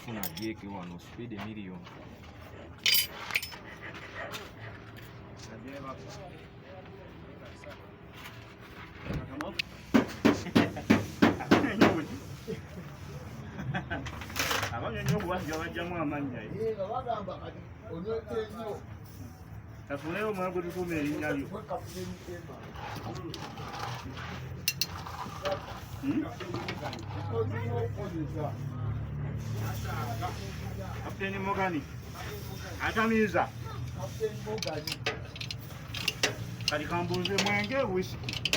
kufuna jeke wano speed million. Abanyonyo bwajja bajjamu amanya bagamba kati onywete nnyo tafuneyo omwana gwe tutuuma erinnya lyo. Kapiteeni Mogani atamiiza kati kambuuze mwenge wisiki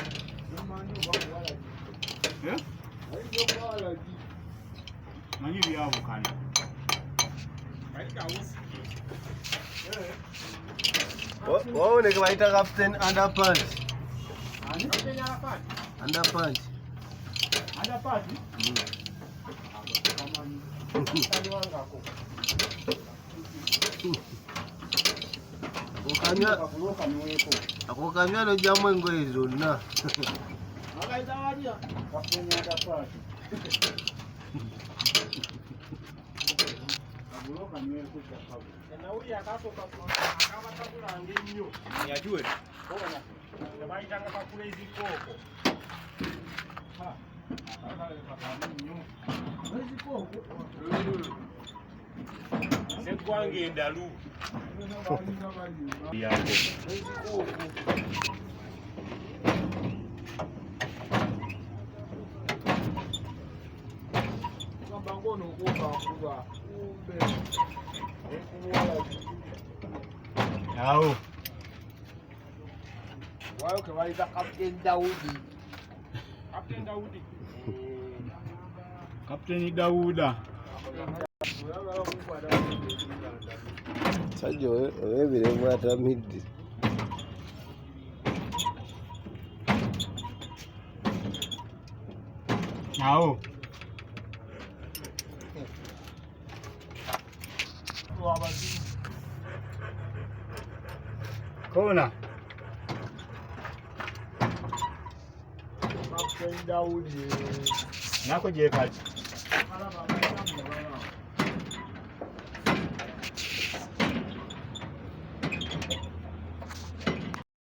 manyi byabukana waoneke baita Captain Underpants. Underpants. Ako kamya nojjamu engoye zonna. Segwange endalu Awo. Wao ke baita Captain Daudi. Kapiteeni Dawuda Sajja ow'ebiremu atamidde. awo kona Captain Daudi. nako je kati